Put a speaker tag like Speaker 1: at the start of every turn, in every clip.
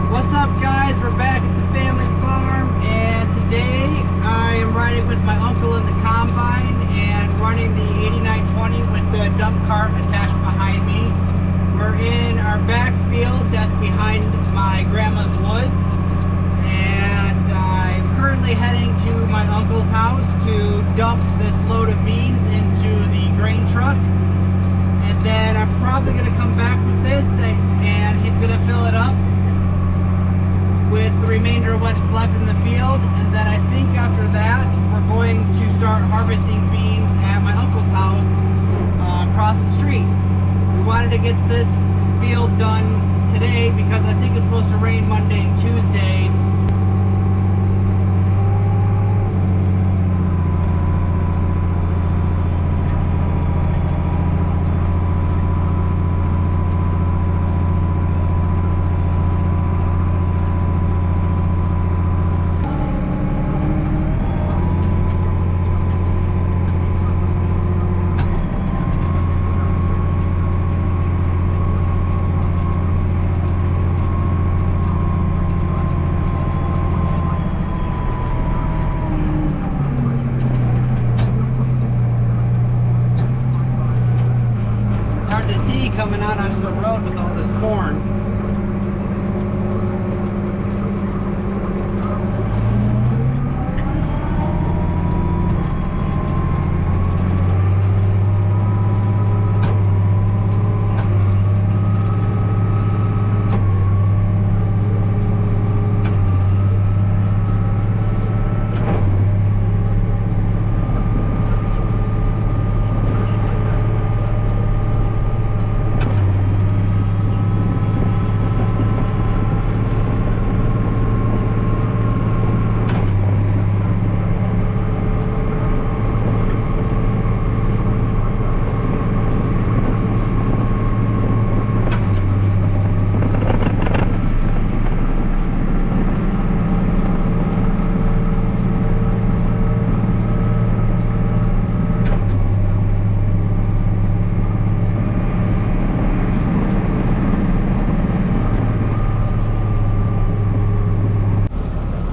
Speaker 1: What's up, guys? We're back at the family farm, and today I am riding with my uncle in the combine and running the 8920 with the dump cart attached behind me. We're in our back field that's behind my grandma's woods, and I'm currently heading to my uncle's house to dump this load of beans into the grain truck. And then I'm probably going to come back with this thing, and he's going to fill it up with the remainder of what's left in the field. And then I think after that we're going to start harvesting beans at my uncle's house across the street. We wanted to get this field done today because I think it's supposed to rain Monday and Tuesday. Coming out onto the road with all this corn.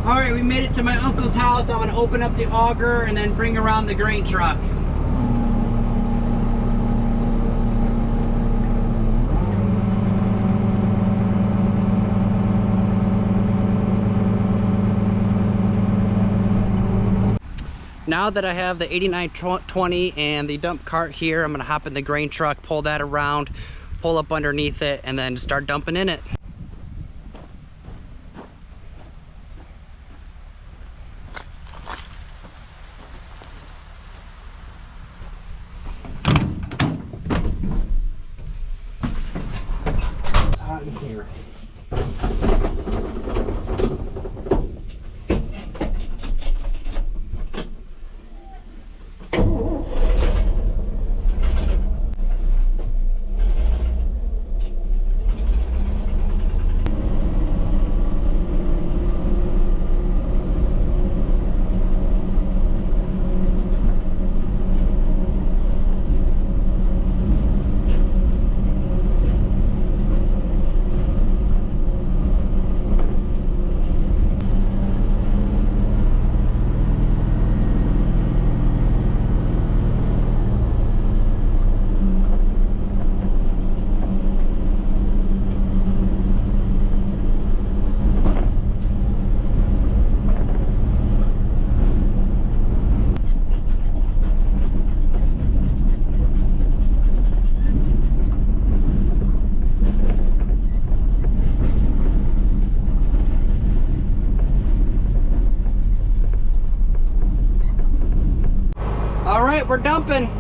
Speaker 1: Alright, we made it to my uncle's house. I'm going to open up the auger and then bring around the grain truck. Now that I have the 8920 and the dump cart here, I'm going to hop in the grain truck, pull that around, pull up underneath it, and then start dumping in it. Here. All right, we're dumping.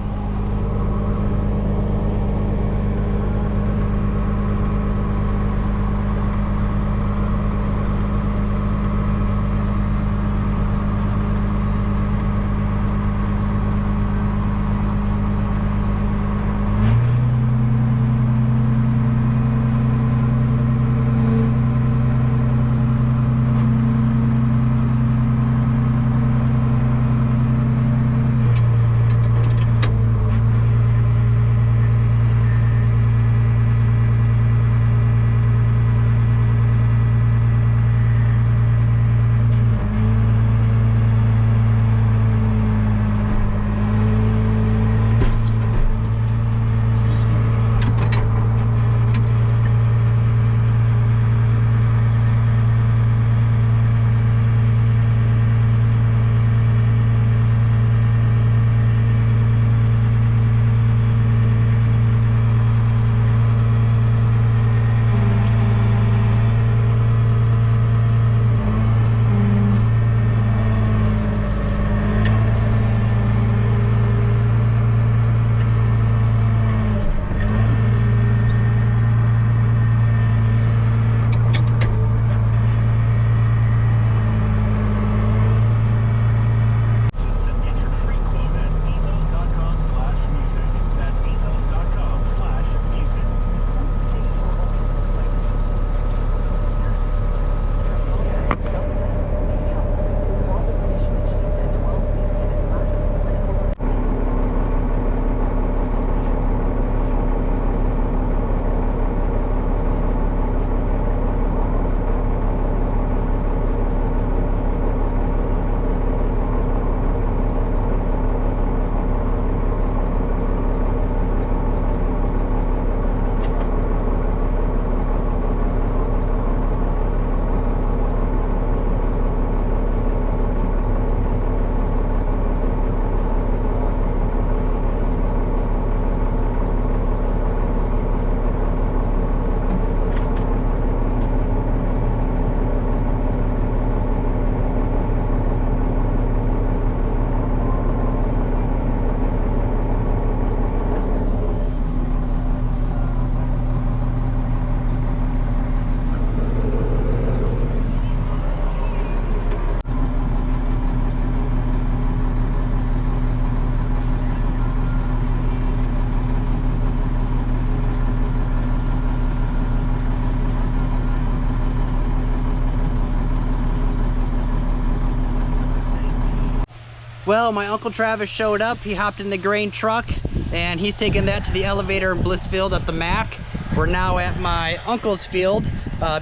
Speaker 1: Well, my Uncle Travis showed up. He hopped in the grain truck and he's taking that to the elevator in Blissfield at the Mac. We're now at my uncle's field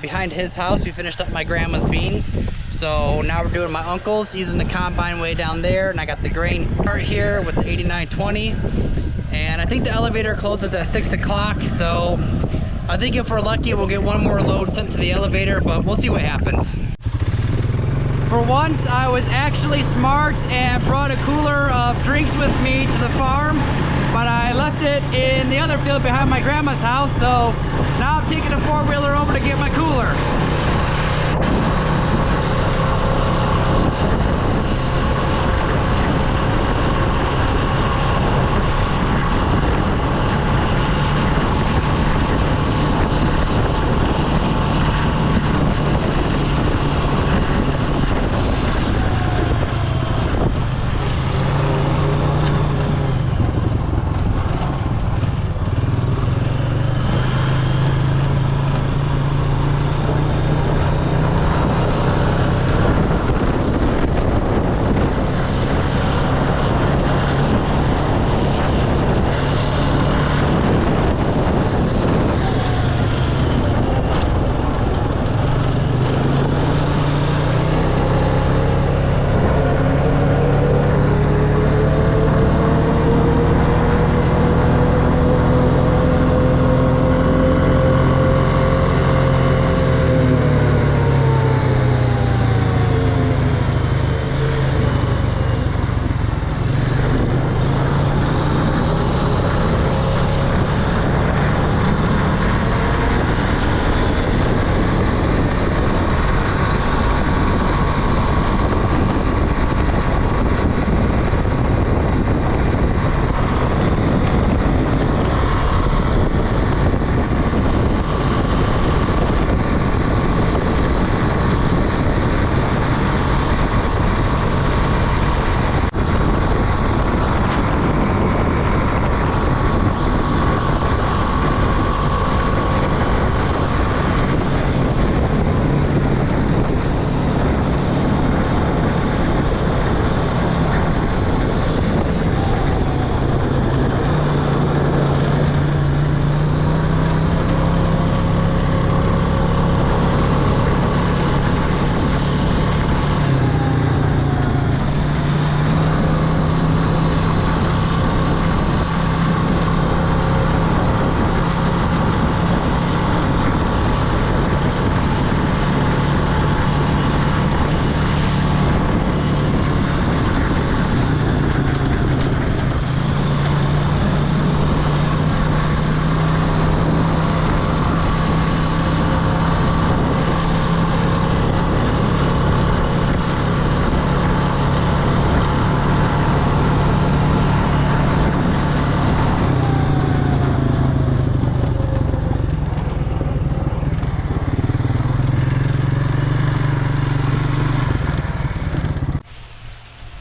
Speaker 1: behind his house. We finished up my grandma's beans. So now we're doing my uncle's. He's in the combine way down there, and I got the grain cart here with the 8920. And I think the elevator closes at 6 o'clock. So I think if we're lucky, we'll get one more load sent to the elevator, but we'll see what happens. For once, I was actually smart and brought a cooler of drinks with me to the farm, but I left it in the other field behind my grandma's house, so now I'm taking a four-wheeler over to get my cooler.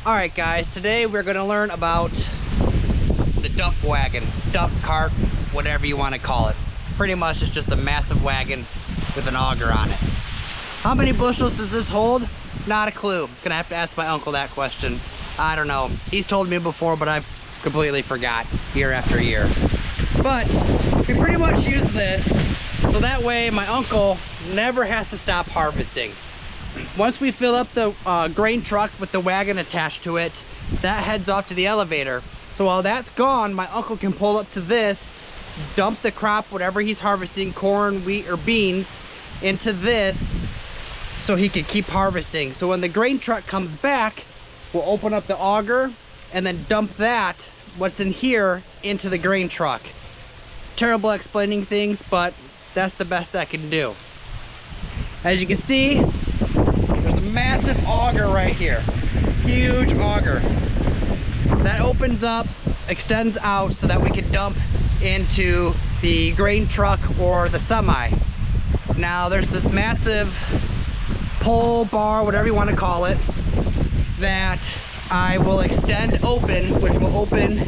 Speaker 1: Alright guys, today we're going to learn about the dump wagon, dump cart, whatever you want to call it. Pretty much it's just a massive wagon with an auger on it. How many bushels does this hold? Not a clue. Gonna have to ask my uncle that question. I don't know. He's told me before, but I've completely forgot year after year. But we pretty much use this so that way my uncle never has to stop harvesting. Once we fill up the grain truck with the wagon attached to it, that heads off to the elevator. So while that's gone, my uncle can pull up to this, dump the crop, whatever he's harvesting, corn, wheat, or beans, into this so he can keep harvesting. So when the grain truck comes back, we'll open up the auger and then dump that, what's in here, into the grain truck. Terrible explaining things, but that's the best I can do. As you can see, there's a massive auger right here. Huge auger. That opens up, extends out so that we can dump into the grain truck or the semi. Now there's this massive pole bar, whatever you want to call it, that I will extend open, which will open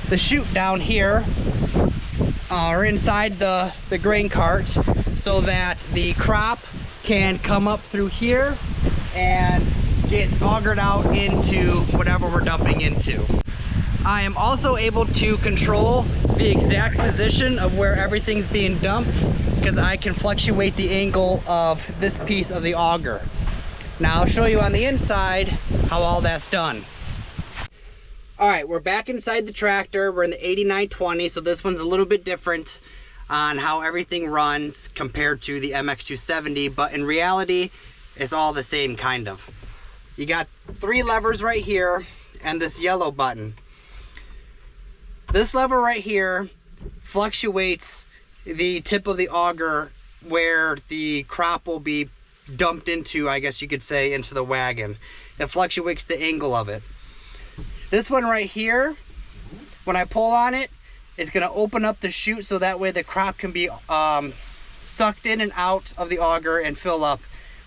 Speaker 1: the chute down here or inside the grain cart so that the crop can come up through here and get augered out into whatever we're dumping into. I am also able to control the exact position of where everything's being dumped because I can fluctuate the angle of this piece of the auger. Now I'll show you on the inside how all that's done. All right, we're back inside the tractor. We're in the 8920, so this one's a little bit different on how everything runs compared to the MX270, but in reality, it's all the same kind of. You got 3 levers right here and this yellow button. This lever right here fluctuates the tip of the auger where the crop will be dumped into, I guess you could say, into the wagon. It fluctuates the angle of it. This one right here, when I pull on it, is gonna open up the chute so that way the crop can be sucked in and out of the auger and fill up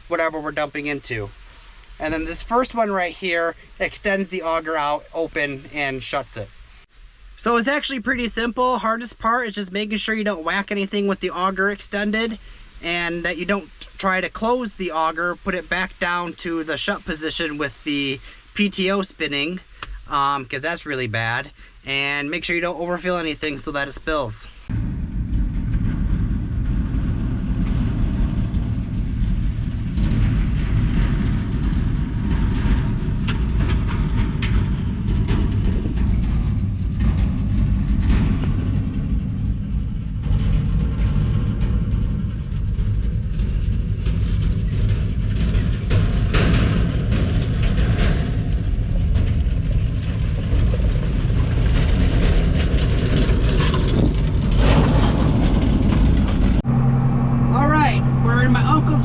Speaker 1: whatever we're dumping into. And then this first one right here extends the auger out open and shuts it. So it's actually pretty simple. Hardest part is just making sure you don't whack anything with the auger extended and that you don't try to close the auger, put it back down to the shut position with the PTO spinning, because that's really bad. And make sure you don't overfill anything so that it spills.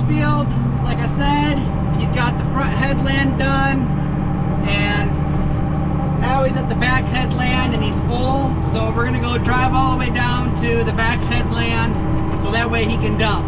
Speaker 1: Field, like I said, he's got the front headland done, and now he's at the back headland and he's full, so we're gonna go drive all the way down to the back headland so that way he can dump.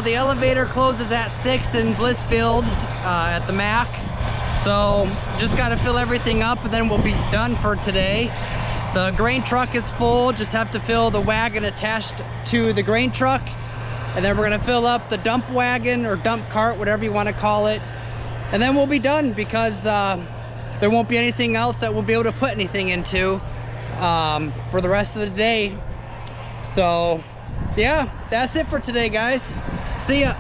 Speaker 1: the elevator closes at 6 in Blissfield at the Mac. So just got to fill everything up and then we'll be done for today. The grain truck is full, just have to fill the wagon attached to the grain truck. And then we're gonna fill up the dump wagon or dump cart, whatever you wanna call it. And then we'll be done because there won't be anything else that we'll be able to put anything into for the rest of the day. So yeah, that's it for today, guys. See ya.